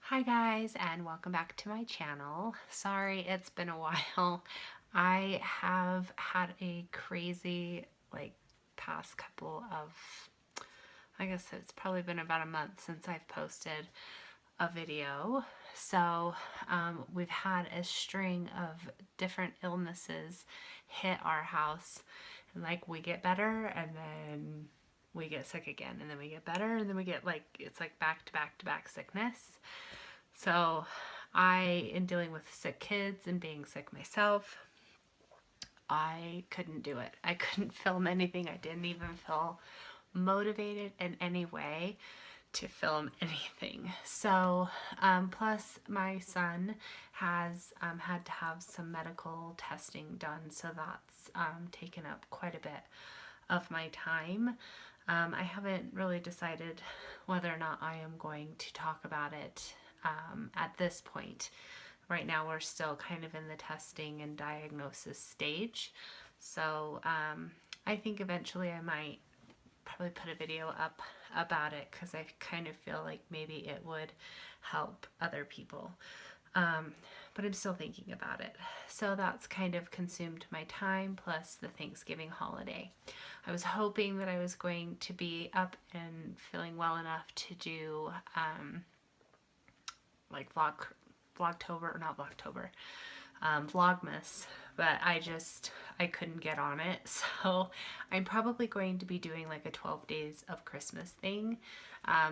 Hi guys, and welcome back to my channel. Sorry it's been a while. I have had a crazy past couple of, I guess it's probably been about a month since I've posted a video. So we've had a string of different illnesses hit our house, and we get better and then we get sick again, and then we get better and then we get it's like back to back to back sickness. So in dealing with sick kids and being sick myself, I couldn't do it. I couldn't film anything. I didn't even feel motivated in any way to film anything. So, plus my son has had to have some medical testing done, so that's taken up quite a bit of my time. I haven't really decided whether or not I am going to talk about it at this point. Right now we're still kind of in the testing and diagnosis stage. So I think eventually I might probably put a video up about it, because I kind of feel like maybe it would help other people. But I'm still thinking about it. So that's kind of consumed my time, plus the Thanksgiving holiday. I was hoping that I was going to be up and feeling well enough to do Vlogtober, or not Vlogtober, Vlogmas, but I couldn't get on it. So I'm probably going to be doing like a 12 days of Christmas thing,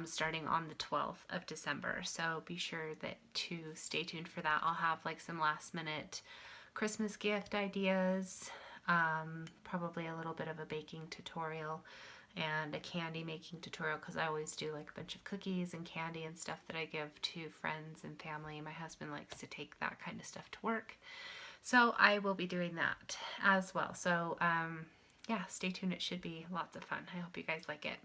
starting on the 12th of December. So be sure to stay tuned for that. I'll have like some last minute Christmas gift ideas, probably a little bit of a baking tutorial and a candy making tutorial, because I always do like a bunch of cookies and candy and stuff that I give to friends and family. My husband likes to take that kind of stuff to work, so I will be doing that as well. So yeah, stay tuned. It should be lots of fun. I hope you guys like it.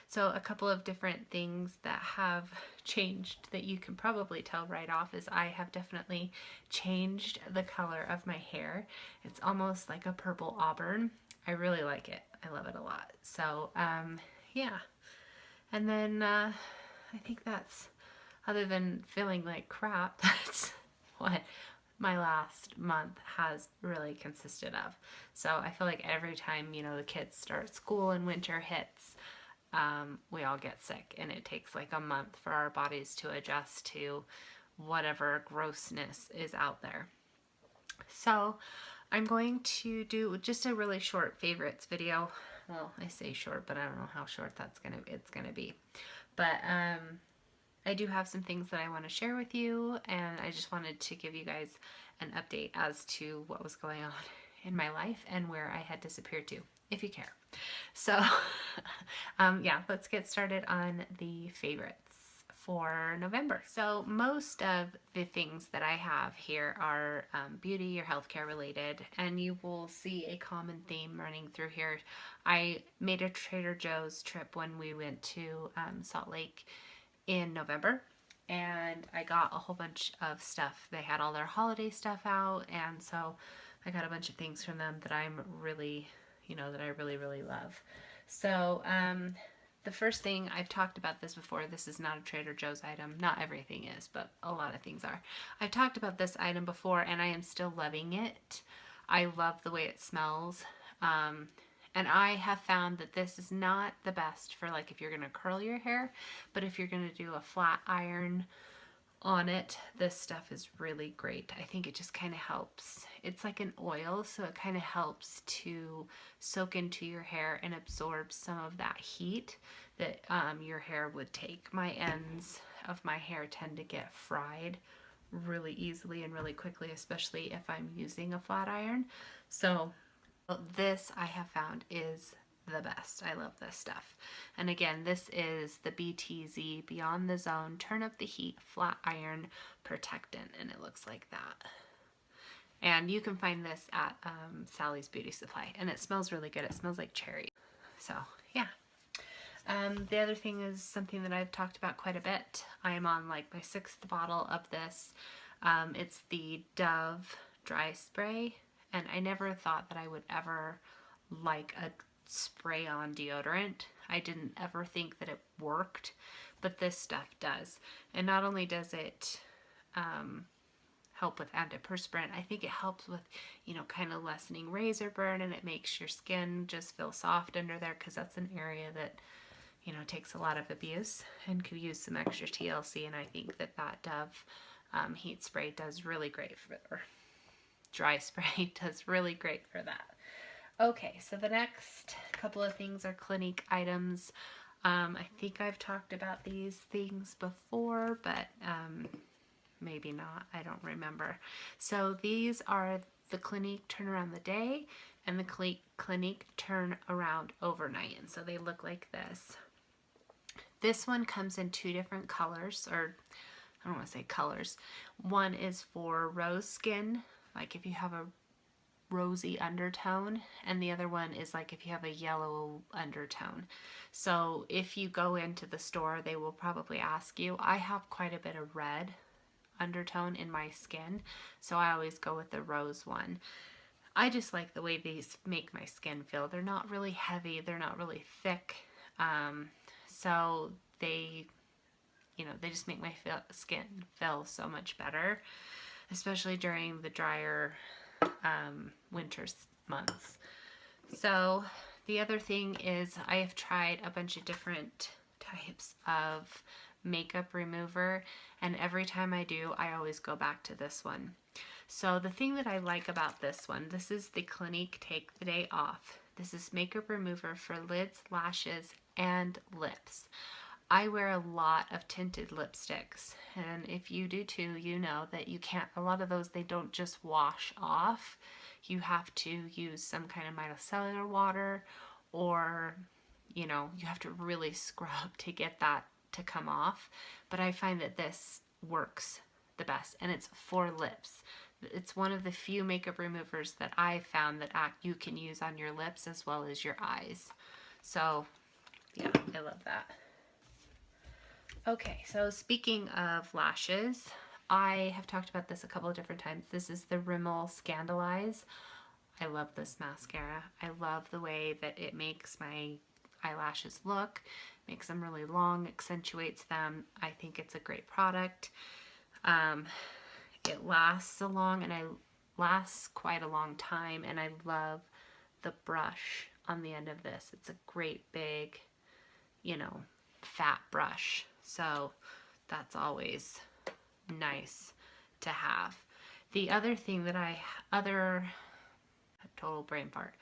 So a couple of different things that have changed that you can probably tell right off is I have definitely changed the color of my hair. It's almost like a purple auburn. I really like it. I love it a lot. So yeah, and then I think that's, other than feeling like crap, that's what my last month has really consisted of. So I feel like every time, the kids start school and winter hits, we all get sick, and it takes like a month for our bodies to adjust to whatever grossness is out there. So I'm going to do just a really short favorites video. Well, I say short, but I don't know how short it's gonna be. But I do have some things that I want to share with you, and I just wanted to give you guys an update as to what was going on in my life and where I had disappeared to, if you care. So yeah, let's get started on the favorites for November. So most of the things that I have here are beauty or healthcare related, and you will see a common theme running through here. I made a Trader Joe's trip when we went to Salt Lake in November, and I got a whole bunch of stuff. They had all their holiday stuff out, and so I got a bunch of things from them that I'm really, that I really, really love. So the first thing, I've talked about this before, this is not a Trader Joe's item. Not everything is, but a lot of things are. I've talked about this item before, and I am still loving it. I love the way it smells. And I have found that this is not the best for if you're going to curl your hair, but if you're going to do a flat iron on it, this stuff is really great. I think it just kind of helps. It's like an oil, so it kind of helps to soak into your hair and absorb some of that heat that your hair would take. My ends of my hair tend to get fried really easily and really quickly, especially if I'm using a flat iron. So this, I have found, is the best. I love this stuff. And again, this is the BTZ, Beyond the Zone Turn Up the Heat Flat Iron Protectant, and it looks like that. And you can find this at Sally's Beauty Supply, and it smells really good. It smells like cherry. So yeah. The other thing is something that I've talked about quite a bit. I am on my 6th bottle of this. It's the Dove Dry Spray, and I never thought that I would ever like a spray-on deodorant. I didn't ever think that it worked, but this stuff does. And not only does it help with antiperspirant, I think it helps with, you know, kind of lessening razor burn, and it makes your skin just feel soft under there, because that's an area that, you know, takes a lot of abuse and could use some extra TLC. And I think that Dove heat spray does really great for, or dry spray does really great for that. Okay, so the next couple of things are Clinique items. I think I've talked about these things before, but maybe not. I don't remember. So these are the Clinique Turn Around the Day and the Clinique Turn Around Overnight. And so they look like this. This one comes in two different colors, or I don't want to say colors. One is for rose skin, like if you have a rosy undertone, and the other one is like if you have a yellow undertone. So if you go into the store, they will probably ask you. I have quite a bit of red undertone in my skin, so I always go with the rose one. I just like the way these make my skin feel. They're not really heavy, they're not really thick, so they, you know, they just make my skin feel so much better, especially during the drier winter months. So the other thing is I have tried a bunch of different types of makeup remover, and every time I do, I always go back to this one. So the thing that I like about this one, this is the Clinique Take the Day Off. This is makeup remover for lids, lashes, and lips. I wear a lot of tinted lipsticks, and if you do too, you know that you can't, a lot of those, they don't just wash off. You have to use some kind of micellar water, or, you know, you have to really scrub to get that to come off. But I find that this works the best, and it's for lips. It's one of the few makeup removers that I found that you can use on your lips as well as your eyes. So yeah, I love that. Okay, so speaking of lashes, I have talked about this a couple of different times. This is the Rimmel Scandalize. I love this mascara. I love the way that it makes my eyelashes look, makes them really long, accentuates them. I think it's a great product. It lasts so long, and lasts quite a long time, and I love the brush on the end of this. It's a great big, you know, fat brush. So that's always nice to have. The other thing that total brain fart.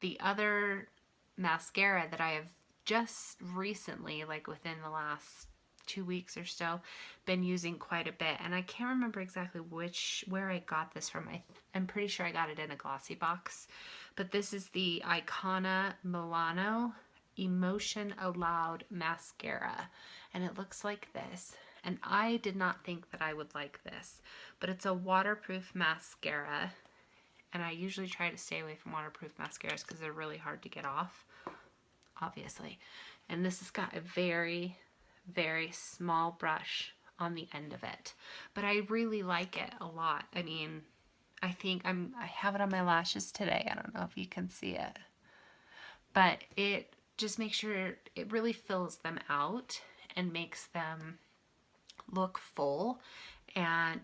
The other mascara that I have just recently, like within the last 2 weeks or so, been using quite a bit, and I can't remember exactly where I got this from. I'm pretty sure I got it in a glossy box, but this is the Icona Milano Emotion Allowed Mascara, and it looks like this. And I did not think that I would like this, but it's a waterproof mascara, and I usually try to stay away from waterproof mascaras because they're really hard to get off, obviously. And this has got a very, very small brush on the end of it, but I really like it a lot. I mean, I think I have it on my lashes today. I don't know if you can see it, but it just makes sure it really fills them out and makes them look full,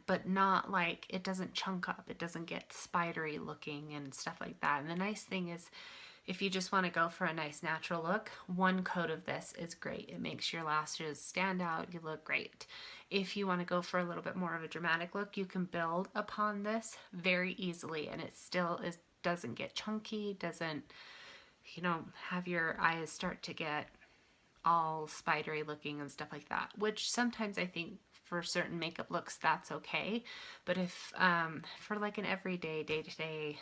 but not like, it doesn't chunk up, it doesn't get spidery looking and stuff like that. And the nice thing is, if you just want to go for a nice natural look, one coat of this is great. It makes your lashes stand out, you look great. If you want to go for a little bit more of a dramatic look, you can build upon this very easily, and it still doesn't get chunky, doesn't, you know, have your eyes start to get all spidery looking and stuff like that, which sometimes I think for certain makeup looks that's okay. But if for like an everyday, day-to-day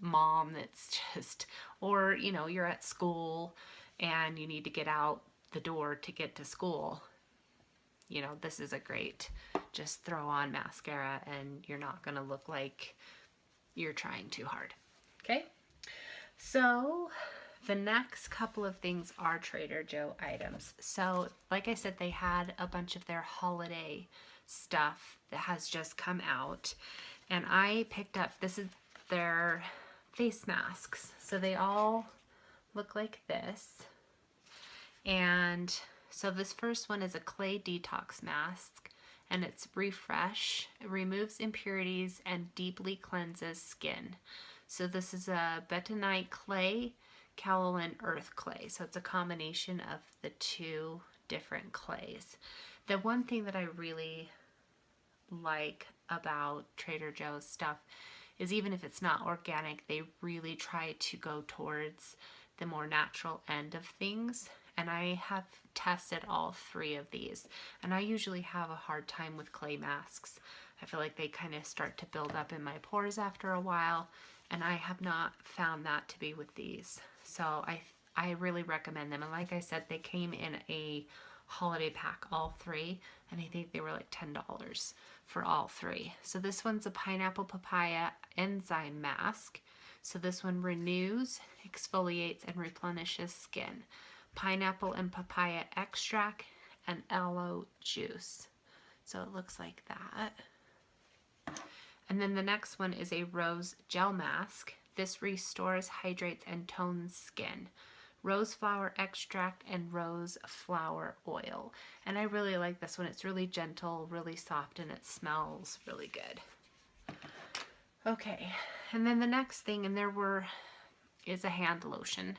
mom that's just, or you know, you're at school and you need to get out the door to get to school, you know, this is a great just throw on mascara, and you're not gonna look like you're trying too hard. Okay, so the next couple of things are Trader Joe items. So like I said, they had a bunch of their holiday stuff that has just come out, and I picked up, this is their face masks. So they all look like this, and So this first one is a clay detox mask, and it's Refresh. It removes impurities and deeply cleanses skin. So this is a bentonite clay, kaolin earth clay. So it's a combination of the two different clays. The one thing that I really like about Trader Joe's stuff is even if it's not organic, they really try to go towards the more natural end of things. And I have tested all three of these, and I usually have a hard time with clay masks. I feel like they kind of start to build up in my pores after a while, and I have not found that to be with these. So I really recommend them. And like I said, they came in a holiday pack, all three, and I think they were like $10 for all three. So this one's a pineapple papaya enzyme mask. So this one renews, exfoliates, and replenishes skin. Pineapple and papaya extract and aloe juice. So it looks like that. And then the next one is a rose gel mask. This restores, hydrates, and tones skin. Rose flower extract and rose flower oil. And I really like this one. It's really gentle, really soft, and it smells really good. Okay, and then the next thing, is a hand lotion.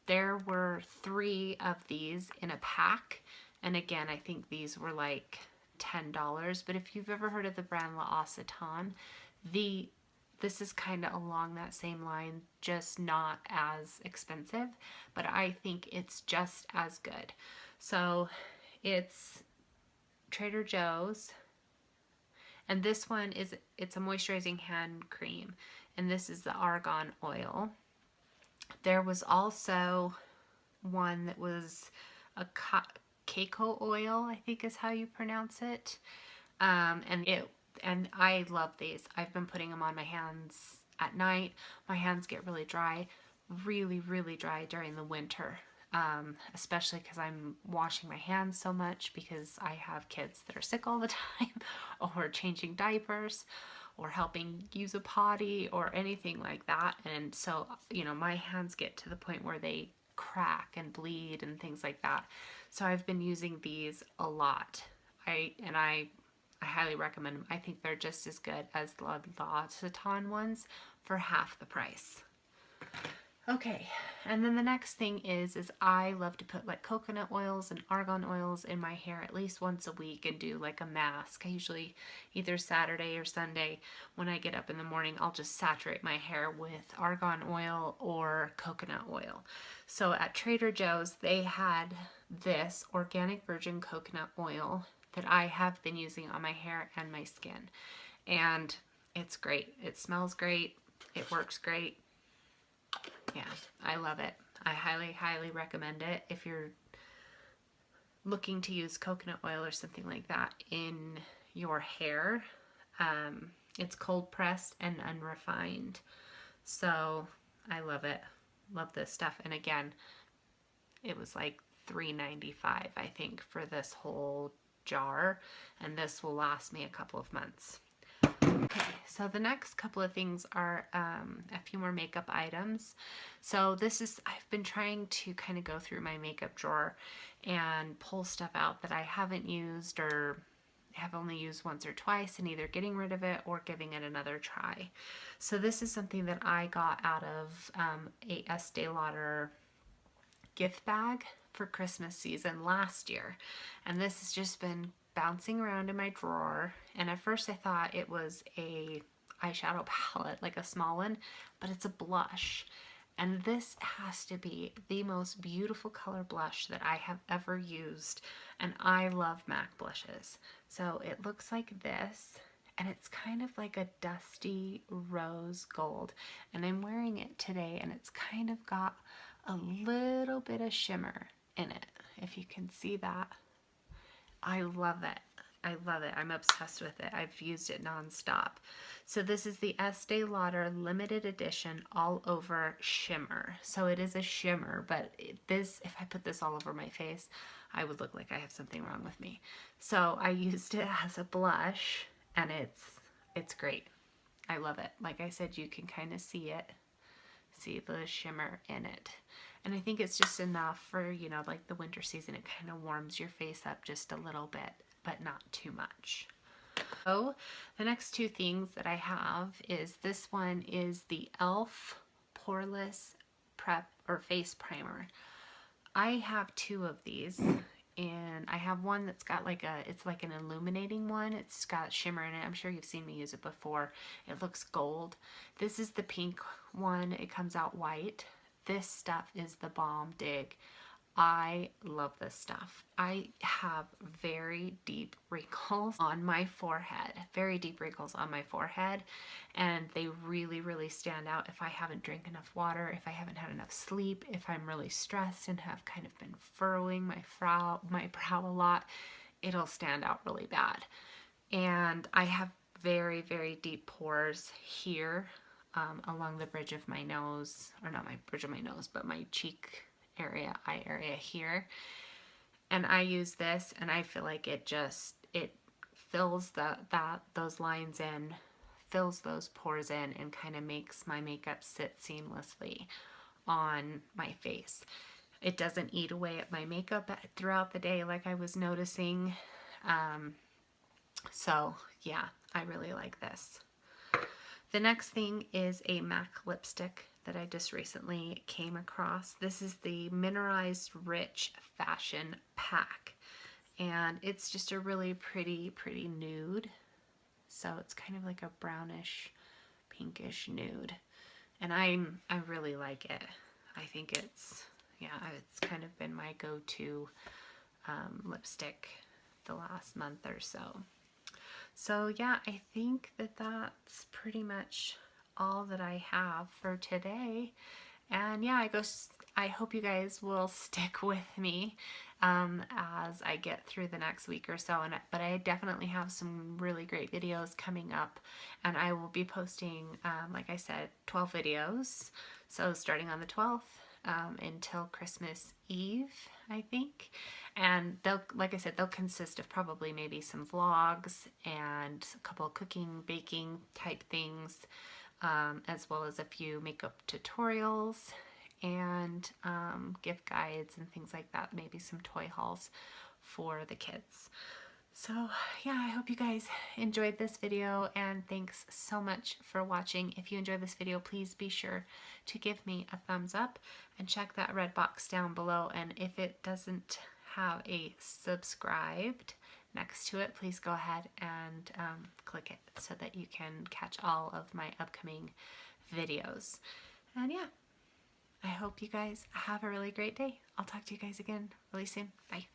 There were 3 of these in a pack. And again, I think these were like $10. But if you've ever heard of the brand L'Occitane, this is kind of along that same line, just not as expensive, but I think it's just as good. So it's Trader Joe's, and this one it's a moisturizing hand cream, and this is the argan oil. There was also one that was a Keiko oil, I think is how you pronounce it, and I love these. I've been putting them on my hands at night. My hands get really dry, really, really dry during the winter, especially because I'm washing my hands so much because I have kids that are sick all the time or changing diapers or helping use a potty or anything like that. And so, my hands get to the point where they crack and bleed and things like that. So I've been using these a lot. I highly recommend them. I think they're just as good as the L'Occitane ones for half the price. Okay, and then the next thing is I love to put like coconut oils and argan oils in my hair at least once a week and do like a mask. I usually either Saturday or Sunday when I get up in the morning, I'll just saturate my hair with argan oil or coconut oil. So at Trader Joe's, they had this organic virgin coconut oil that I have been using on my hair and my skin. And it's great. It smells great. It works great. Yeah, I love it. I highly, highly recommend it if you're looking to use coconut oil or something like that in your hair. It's cold pressed and unrefined. So I love it. Love this stuff. And again, it was like $3.95, I think, for this whole jar, and this will last me a couple of months. Okay, so the next couple of things are a few more makeup items. So I've been trying to kind of go through my makeup drawer and pull stuff out that I haven't used or have only used once or twice, and either getting rid of it or giving it another try. So this is something that I got out of a Este Lauder gift bag for Christmas season last year, and this has just been bouncing around in my drawer. And at first I thought it was a eyeshadow palette, like a small one, but it's a blush, and this has to be the most beautiful color blush that I have ever used, and I love MAC blushes. So it looks like this, and it's kind of like a dusty rose gold, and I'm wearing it today, and it's kind of got a little bit of shimmer in it, if you can see that. I love it. I love it. I'm obsessed with it. I've used it nonstop. So this is the Este Lauder limited edition all over shimmer. So it is a shimmer, but if I put this all over my face, I would look like I have something wrong with me. So I used it as a blush, and it's great. I love it. Like I said, you can kind of see it. See the shimmer in it. And I think it's just enough for, you know, like the winter season. It kind of warms your face up just a little bit, but not too much. So the next two things that I have is, this one is the e.l.f. Poreless Prep or Face Primer. I have two of these, and I have one that's got like it's like an illuminating one. It's got shimmer in it. I'm sure you've seen me use it before. It looks gold. This is the pink one. It comes out white. This stuff is the bomb dig. I love this stuff. I have very deep wrinkles on my forehead, and they really, really stand out if I haven't drank enough water, if I haven't had enough sleep, if I'm really stressed and have kind of been furrowing my brow a lot. It'll stand out really bad. And I have very, very deep pores here, along the bridge of my nose, or not my bridge of my nose, but my cheek area, eye area here. And I use this, and I feel like it fills those lines in, fills those pores in, and kind of makes my makeup sit seamlessly on my face. It doesn't eat away at my makeup throughout the day like I was noticing. So yeah, I really like this. The next thing is a MAC lipstick that I just recently came across. This is the Mineralized Rich Fashion Pack, and it's just a really pretty nude. So it's kind of like a brownish, pinkish nude, and I really like it. I think it's kind of been my go-to lipstick the last month or so. So yeah, I think that's pretty much all that I have for today. And yeah, I hope you guys will stick with me as I get through the next week or so. But I definitely have some really great videos coming up, and I will be posting, like I said, 12 videos. So starting on the 12th until Christmas Eve, I think. And like I said, they'll consist of probably maybe some vlogs and a couple of cooking, baking type things, as well as a few makeup tutorials and gift guides and things like that, maybe some toy hauls for the kids. So yeah, I hope you guys enjoyed this video, and thanks so much for watching. If you enjoyed this video, please be sure to give me a thumbs up and check that red box down below. And if it doesn't have a subscribed next to it, please go ahead and click it so that you can catch all of my upcoming videos. And yeah, I hope you guys have a really great day. I'll talk to you guys again really soon. Bye.